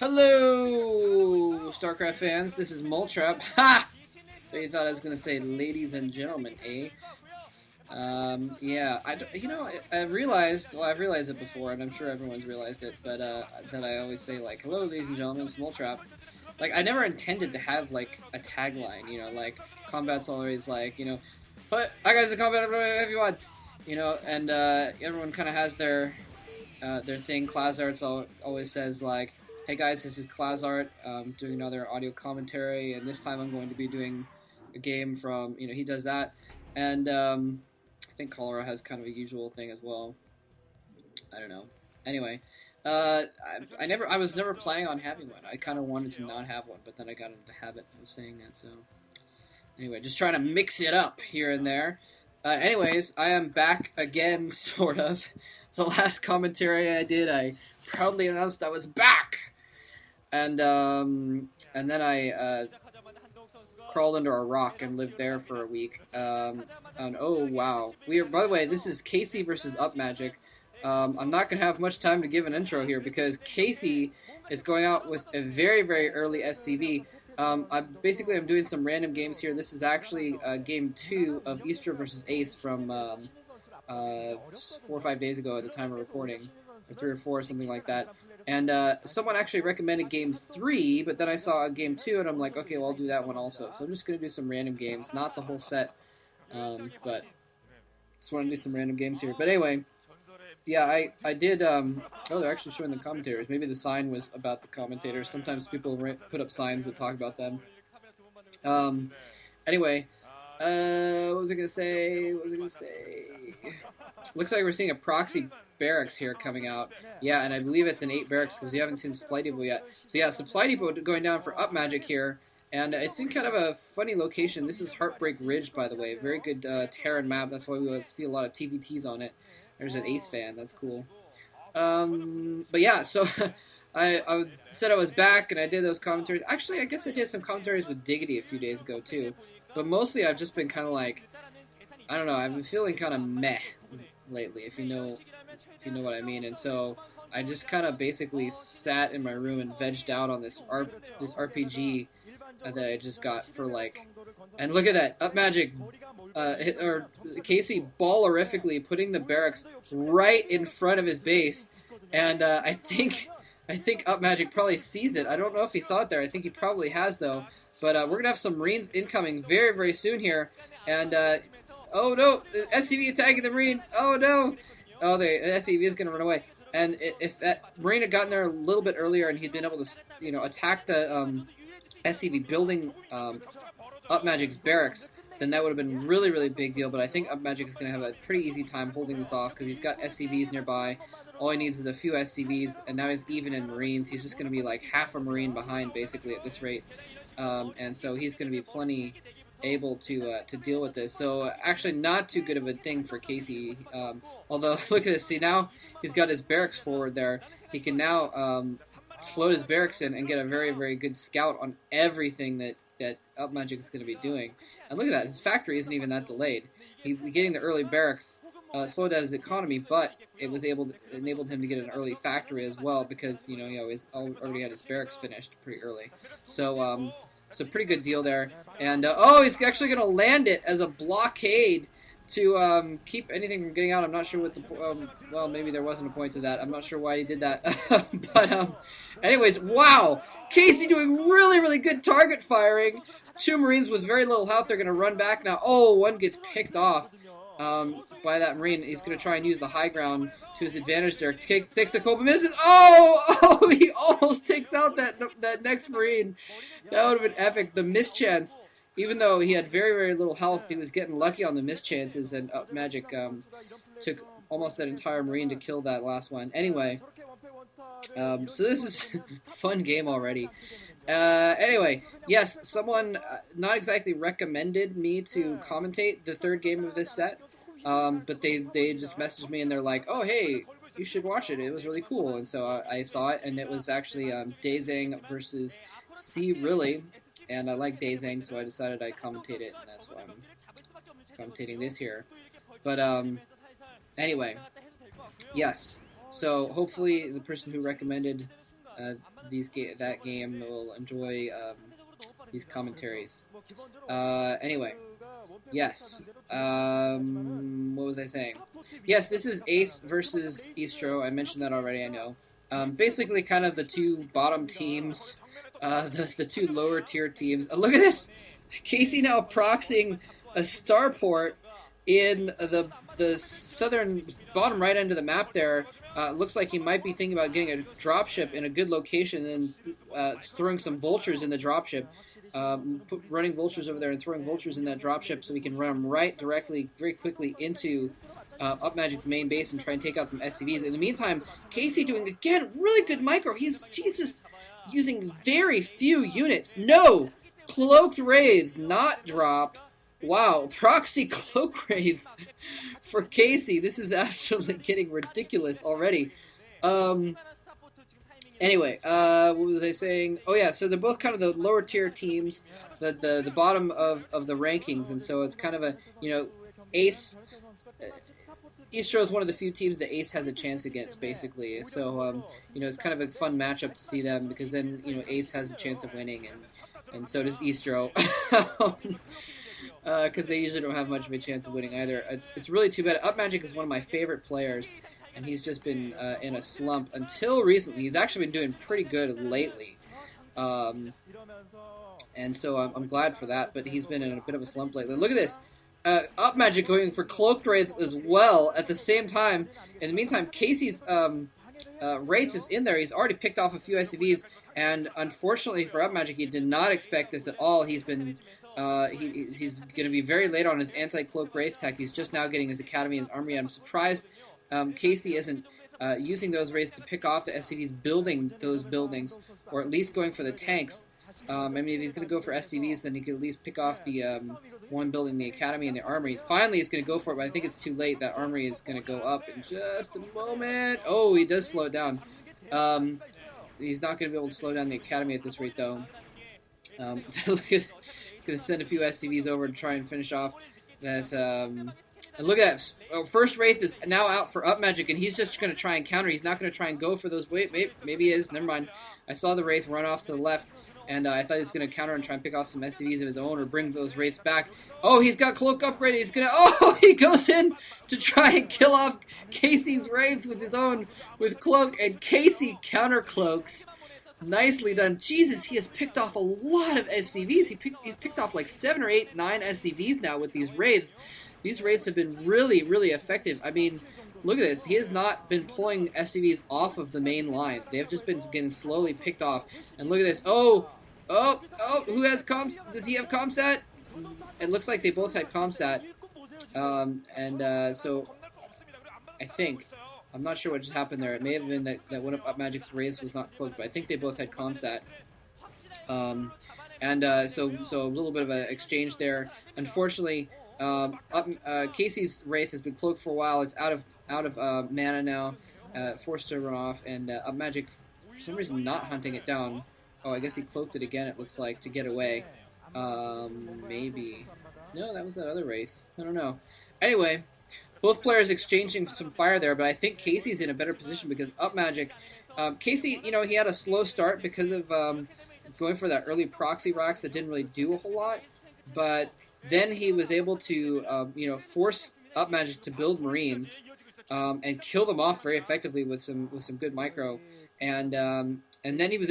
Hello, StarCraft fans. This is Moltrap. Ha! They thought I was gonna say ladies and gentlemen, eh? Yeah. I realized. Well, I've realized it before, and I'm sure everyone's realized it. But that I always say like, "Hello, ladies and gentlemen, it's Moltrap." Like, I never intended to have like a tagline. Like combat's always like, "But I guys in combat, everyone," and everyone kind of has their thing. Clazart's always says like, "Hey guys, this is Clazart. Doing another audio commentary, and this time I'm going to be doing a game from he does that, and I think Cholera has kind of a usual thing as well. I don't know. Anyway, I was never planning on having one. I kind of wanted to not have one, but then I got into the habit of saying that. So anyway, just trying to mix it up here and there. Anyways, I am back again, sort of. The last commentary I did, I proudly announced I was back, and then I crawled under a rock and lived there for a week. And oh wow, by the way, this is Casey versus UpMagic. I'm not gonna have much time to give an intro here because Casey is going out with a very early SCV. I'm doing some random games here. This is actually game 2 of eSTRO versus Ace from 4 or 5 days ago at the time of recording, or 3 or 4, something like that. And someone actually recommended game 3, but then I saw game 2, and I'm like, okay, well, I'll do that one also. So I'm just going to do some random games, not the whole set, but just want to do some random games here. But anyway, yeah, I did, oh, they're actually showing the commentators. Maybe the sign was about the commentators. Sometimes people put up signs that talk about them. Anyway, what was I gonna say? Looks like we're seeing a proxy barracks here coming out. Yeah, and I believe it's an 8 barracks because we haven't seen Supply Depot yet. So yeah, Supply Depot going down for UpMagic here. And it's in kind of a funny location. This is Heartbreak Ridge, by the way. Very good Terran map. That's why we would see a lot of TVTs on it. There's an Ace fan. That's cool. But yeah, so I said I was back, and I did those commentaries. Actually, I guess I did some commentaries with Diggity a few days ago, too. But mostly I've just been kind of like, I don't know, I've been feeling kind of meh lately, if you know what I mean. And so I just kind of basically sat in my room and vegged out on this RPG that I just got for like, and look at that, UpMagic, or Casey ballerifically putting the barracks right in front of his base, and I think UpMagic probably sees it. I don't know if he saw it there. I think he probably has though. But we're gonna have some Marines incoming very soon here, and oh no, SCV attacking the Marine. Oh no, oh the SCV is gonna run away. And if that Marine had gotten there a little bit earlier and he'd been able to attack the SCV building UpMagic's barracks, then that would have been really big deal. But I think UpMagic is gonna have a pretty easy time holding this off because he's got SCVs nearby. All he needs is a few SCVs, and now he's even in Marines. He's just going to be like half a Marine behind, basically, at this rate. And so he's going to be plenty able to deal with this. So actually not too good of a thing for Casey. Although, look at this. See, now he's got his barracks forward there. He can now float his barracks in and get a very good scout on everything that UpMagic is going to be doing. And look at that. His factory isn't even that delayed. He's getting the early barracks slowed down his economy, but it was enabled him to get an early factory as well because he already had his barracks finished pretty early. So so pretty good deal there. And oh, he's actually going to land it as a blockade to keep anything from getting out. I'm not sure what the well, maybe there wasn't a point to that. I'm not sure why he did that. But anyways, wow, Casey doing really good target firing. 2 Marines with very little health. They're going to run back now. Oh, one gets picked off by that Marine. He's going to try and use the high ground to his advantage there. Takes a couple misses. Oh, he almost takes out that next Marine. That would have been epic. The mischance, even though he had very little health, he was getting lucky on the mischances, and UpMagic took almost that entire Marine to kill that last one. Anyway, so this is a fun game already. Anyway, yes, someone not exactly recommended me to commentate the 3rd game of this set, but they just messaged me and they're like, oh, hey, you should watch it. It was really cool. And so I saw it, and it was actually Daezang versus C. Really, and I like Daezang, so I decided I'd commentate it, and that's why I'm commentating this here. But anyway, yes. So hopefully the person who recommended that game will enjoy these commentaries. Anyway, yes. What was I saying? Yes, this is Ace versus eSTRO. I mentioned that already, I know. Basically, kind of the two bottom teams, the two lower tier teams. Look at this! Casey now proxying a starport in the southern bottom right end of the map there. Looks like he might be thinking about getting a dropship in a good location and throwing some vultures in the dropship. Running vultures over there and throwing vultures in that dropship so we can run them right directly, very quickly into UpMagic's main base and try and take out some SCVs. In the meantime, Casey doing, again, really good micro. He's just using very few units. No! Cloaked raids, not drop. Wow, proxy cloak raids for Casey. This is absolutely getting ridiculous already. Anyway, what was I saying? Oh yeah, so they're both kind of the lower tier teams, the bottom of the rankings, and so it's kind of a, Ace. eSTRO is one of the few teams that Ace has a chance against, basically. So, it's kind of a fun matchup to see them because then, Ace has a chance of winning, and so does eSTRO. Because they usually don't have much of a chance of winning either. It's really too bad. UpMagic is one of my favorite players, and he's just been in a slump until recently. He's actually been doing pretty good lately. And so I'm glad for that, but he's been in a bit of a slump lately. Look at this. UpMagic going for cloaked raids as well at the same time. In the meantime, Casey's Wraith is in there. He's already picked off a few SCVs, and unfortunately for UpMagic, he did not expect this at all. He's been he's going to be very late on his anti-cloak Wraith tech. He's just now getting his Academy and his Armory. I'm surprised Casey isn't using those Wraiths to pick off the SCVs, building those buildings, or at least going for the tanks. I mean, if he's going to go for SCVs, then he could at least pick off the one building the Academy and the Armory. Finally, he's going to go for it, but I think it's too late. That Armory is going to go up in just a moment. Oh, he does slow it down. He's not going to be able to slow down the Academy at this rate, though. Look at, he's going to send a few SCVs over to try and finish off. That's, and look at that. First Wraith is now out for UpMagic, and he's just going to try and counter. He's not going to try and go for those. Wait, maybe he is. Never mind. I saw the Wraith run off to the left, and I thought he was going to counter and try and pick off some SCVs of his own or bring those Wraiths back. Oh, he's got Cloak upgraded. He's going to... Oh, he goes in to try and kill off Casey's Wraiths with his own, with Cloak, and Casey counter cloaks. Nicely done. Jesus, he has picked off a lot of SCVs. He's picked off like 7 or 8, 9 SCVs now with these raids. These raids have been really, really effective. I mean, look at this. He has not been pulling SCVs off of the main line. They have just been getting slowly picked off. And look at this. Oh, who has comms? Does he have ComSat? It looks like they both had ComSat. So I think... I'm not sure what just happened there. It may have been that one of UpMagic's Wraiths was not cloaked, but I think they both had ComSat. So a little bit of an exchange there. Unfortunately, Casey's Wraith has been cloaked for a while. It's out of mana now, forced to run off, and UpMagic, for some reason, not hunting it down. Oh, I guess he cloaked it again, it looks like, to get away. Maybe. No, that was that other Wraith. I don't know. Anyway... Both players exchanging some fire there, but I think Casey's in a better position because UpMagic, Casey, he had a slow start because of going for that early proxy rocks that didn't really do a whole lot, but then he was able to, force UpMagic to build Marines and kill them off very effectively with some good micro, and then he was able